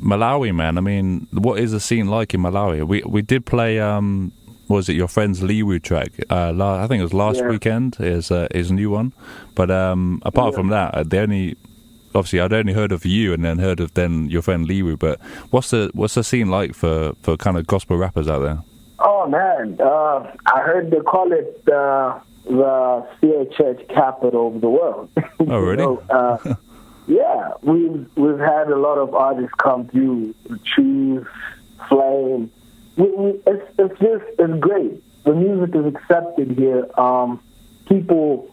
Malawi, man. I mean, what is the scene like in Malawi? We did play. What was it your friend's Liwu track? I think it was last weekend. Is a new one, but apart from that, obviously I'd only heard of you and then heard of your friend Liwu. But what's the scene like for kind of gospel rappers out there? Oh man, I heard they call it the Spirit Church capital of the world. Oh really? Yeah, we've had a lot of artists come through. Choose, Flame. It's great. The music is accepted here. People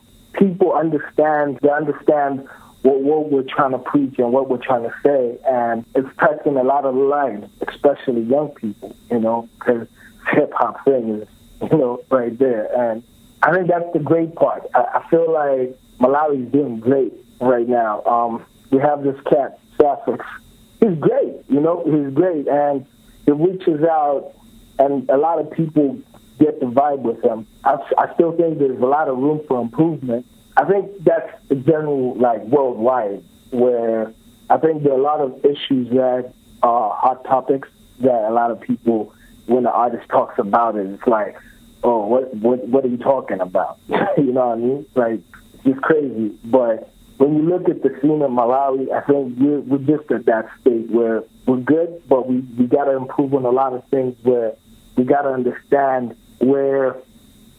understand. They understand what we're trying to preach and what we're trying to say, and it's touching a lot of lives, especially young people. Because hip hop thing is, right there, and I think that's the great part. I feel like Malawi is doing great right now. We have this cat, Sapphics. He's great, he's great, and he reaches out, and a lot of people get the vibe with him. I still think there's a lot of room for improvement. I think that's the general, worldwide, where I think there are a lot of issues that are hot topics that a lot of people, when the artist talks about it, it's like, oh, what are you talking about? You know what I mean? Like, it's just crazy. But when you look at the scene in Malawi, I think we're just at that state where we're good, but we got to improve on a lot of things, where we got to understand where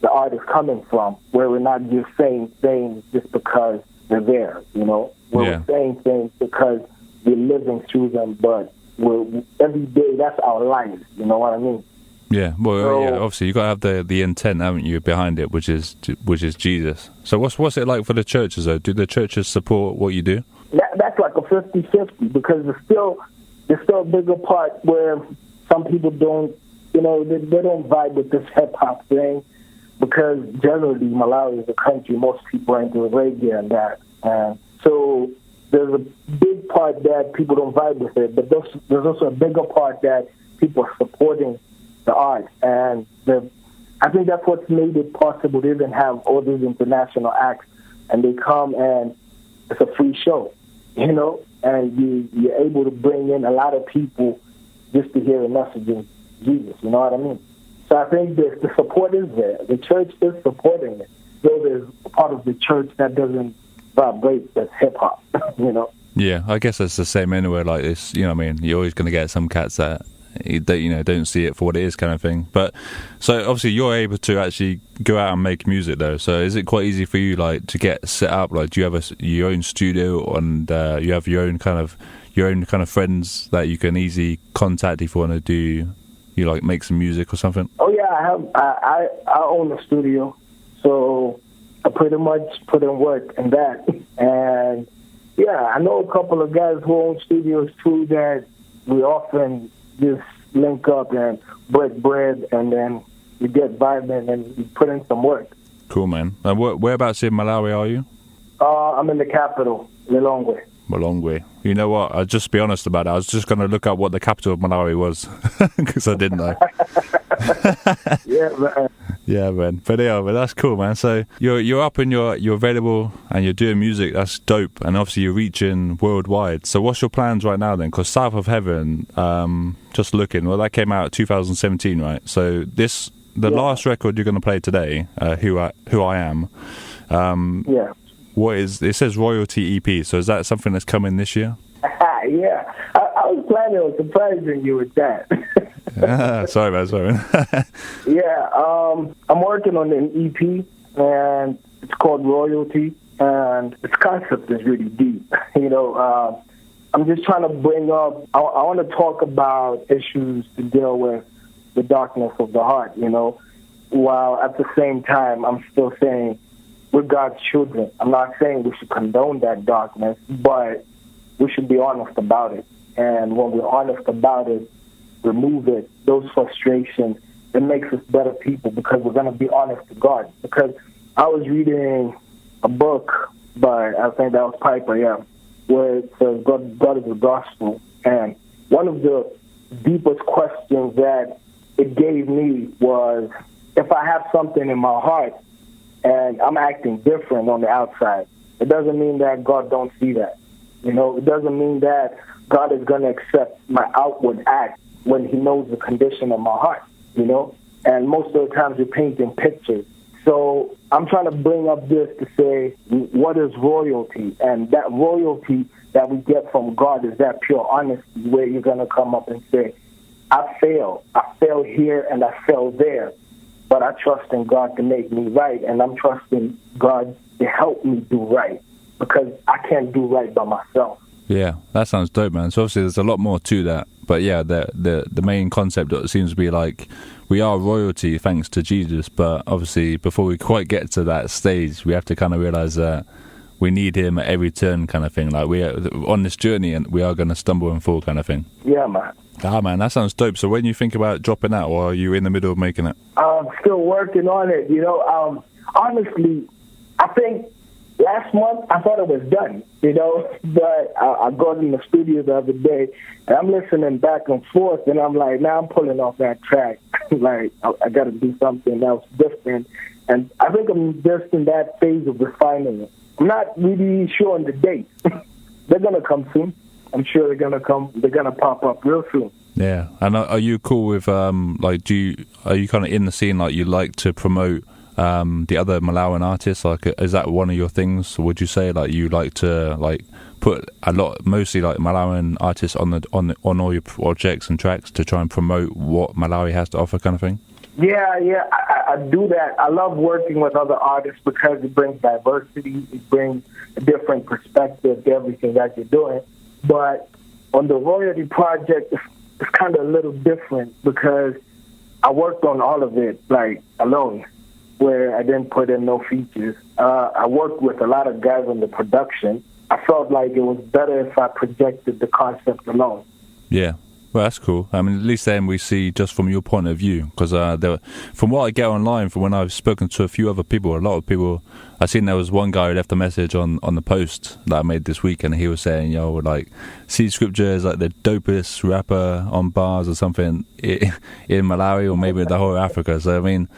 the art is coming from, where we're not just saying things just because they're there, we're saying things because we're living through them, but every day that's our life, you know what I mean? Yeah, well, obviously you got to have the intent, haven't you, behind it, which is Jesus. So what's it like for the churches though? Do the churches support what you do? That's like a 50-50, because there's still a bigger part where some people don't, they don't vibe with this hip hop thing, because generally Malawi is a country, most people are into reggae and that, and so there's a big part that people don't vibe with it, but there's also a bigger part that people are supporting the art, and I think that's what's made it possible to even have all these international acts, and they come and it's a free show, and you're able to bring in a lot of people just to hear the message of Jesus, you know what I mean? So I think the support is there. The church is supporting it. Though there's a part of the church that doesn't vibrate as hip-hop, Yeah, I guess that's the same anywhere like this, you know what I mean? You're always going to get some cats that don't see it for what it is, kind of thing. But so obviously you're able to actually go out and make music though. So is it quite easy for you to get set up? Do you have your own studio, and you have your own kind of friends that you can easily contact if you want to do make some music or something? Oh yeah, I own a studio, so I pretty much put in work in that. And yeah, I know a couple of guys who own studios too that we often just link up and break bread, and then we get vibing and we put in some work. Cool, man. And whereabouts in Malawi are you? I'm in the capital, Lilongwe. Malongwe. You know what? I'll just be honest about it. I was just going to look up what the capital of Malawi was, because I didn't know. Yeah, man. Yeah, man. But that's cool, man. So you're up and you're available and you're doing music. That's dope. And obviously you're reaching worldwide. So what's your plans right now then? Because South of Heaven, just looking, well, that came out 2017, right? So the last record you're going to play today, Who I Am. Yeah. What is it? Says Royalty EP. So is that something that's coming this year? Yeah, I was planning on surprising you with that. Sorry, man. Yeah, I'm working on an EP, and it's called Royalty, and its concept is really deep. I'm just trying to bring up. I want to talk about issues to deal with the darkness of the heart. While at the same time I'm still saying, we're God's children. I'm not saying we should condone that darkness, but we should be honest about it. And when we're honest about it, remove it, those frustrations, it makes us better people, because we're going to be honest to God. Because I was reading a book by, I think that was Piper, where it says God is the gospel. And one of the deepest questions that it gave me was, if I have something in my heart and I'm acting different on the outside, it doesn't mean that God don't see that. It doesn't mean that God is going to accept my outward act when he knows the condition of my heart, you know? And most of the times you're painting pictures. So I'm trying to bring up this to say, what is royalty? And that royalty that we get from God is that pure honesty where you're going to come up and say, I failed here and I failed there, but I trust in God to make me right, and I'm trusting God to help me do right because I can't do right by myself. Yeah, that sounds dope, man. So obviously there's a lot more to that, but yeah, the main concept seems to be like we are royalty thanks to Jesus, but obviously before we quite get to that stage, we have to kind of realize that we need him at every turn, kind of thing. Like we are on this journey and we are going to stumble and fall, kind of thing. Yeah, man. Ah, man, that sounds dope. So when you think about dropping out, or are you in the middle of making it? I'm still working on it, you know. Honestly, I think last month I thought it was done, you know, but I got in the studio the other day and I'm listening back and forth and I'm like, now I'm pulling off that track. Like, I got to do something else different. And I think I'm just in that phase of refining it. I'm not really sure on the date. They're going to come soon. I'm sure they're gonna come. They're gonna pop up real soon. Yeah, and are you cool with like? Are you kind of in the scene? Like, you like to promote the other Malawian artists? Like, is that one of your things? Would you say like you like to like put mostly like Malawian artists on all your projects and tracks to try and promote what Malawi has to offer, kind of thing? Yeah, I do that. I love working with other artists because it brings diversity. It brings a different perspective to everything that you're doing. But on the royalty project, it's kind of a little different because I worked on all of it, like, alone, where I didn't put in no features. I worked with a lot of guys on the production. I felt like it was better if I projected the concept alone. Yeah. Well, that's cool. I mean, at least then we see just from your point of view, because from what I get online, from when I've spoken to a few other people, a lot of people, I've seen there was one guy who left a message on the post that I made this week, and he was saying, yo, like, C Scripture is like the dopest rapper on bars or something in Malawi or maybe the whole Africa. So, I mean,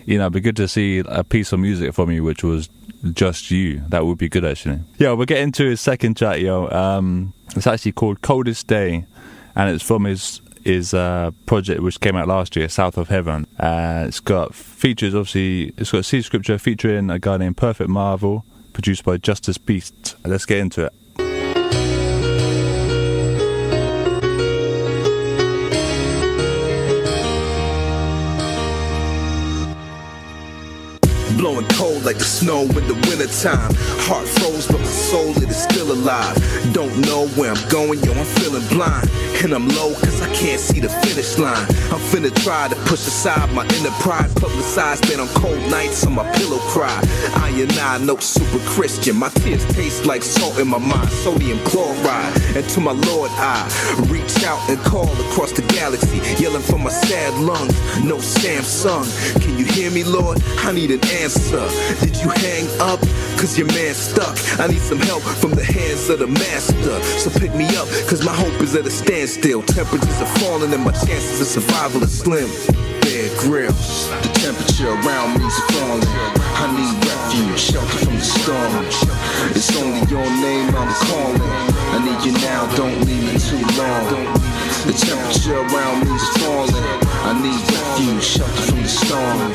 you know, it'd be good to see a piece of music from you which was just you. That would be good, actually. Yeah, we'll get into his second track, yo. It's actually called Coldest Day, and it's from his project which came out last year, South of Heaven. It's got features, obviously. It's got C Scripture featuring a guy named Perfect Marvel, produced by Justice Beast. Let's get into it. Blowing cold like the snow in the wintertime. Heart froze, but my soul, it is still alive. Don't know where I'm going, yo, I'm feeling blind. And I'm low, cause I can't see the finish line. I'm finna try to push aside my inner pride. Publicize that on cold nights on my pillow cry. I and I, no super Christian. My tears taste like salt in my mind, sodium chloride. And to my Lord I reach out and call across the galaxy, yelling for my sad lungs. No Samsung, can you hear me, Lord? I need an answer. Did you hang up? Cause your man's stuck. I need some help from the hands of the master. So pick me up, cause my hope is at a standstill. Temperatures are falling and my chances of survival are slim. Bear Grylls, the temperature around me's falling. I need refuge, shelter from the storm. It's only your name I'm calling. I need you now, don't leave me too long. The temperature around me's falling. I need refuge, shelter from the storm.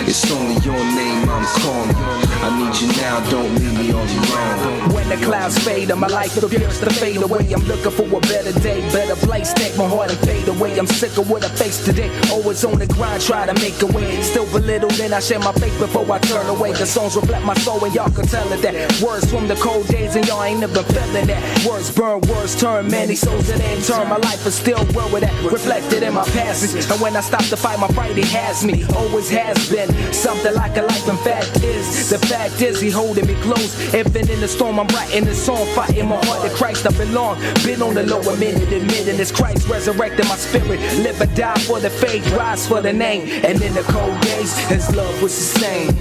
It's only your name I'm calling. I need you now, don't leave me all alone. When the clouds fade and my life appears to fade away, I'm looking for a better day, better place, take my heart and fade away. I'm sick of what I face today, always on the grind, try to make a way. Still belittled and I share my faith before I turn away. The songs reflect my soul and y'all can tell it that. Words from the cold days and y'all ain't never feeling that. Words burn, words turn, many souls that ain't turn. My life is still where with that, reflected in my passage. And when I stop to fight my fight, it has me, always has been. Something like a life, in fact is. The fact is, he holding me close. Even in the storm, I'm writing this song, fighting my heart to Christ. I belong, been on the lower minute, admitting it's Christ resurrecting my spirit. Live or die for the faith, rise for the name. And in the cold days, his love was the same.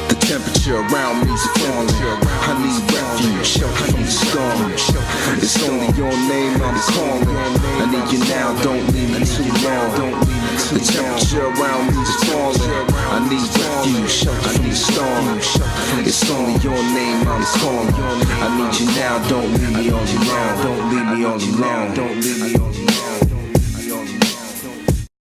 The temperature around me's falling. I need refuge, shelter from the storm. It's only your name I'm calling. I need you now, don't leave me too long. The temperature around me's falling. I need refuge, shelter from the storm. It's only your name I'm calling. I need you now, don't leave me all alone. Don't leave me all alone. Don't leave me all alone.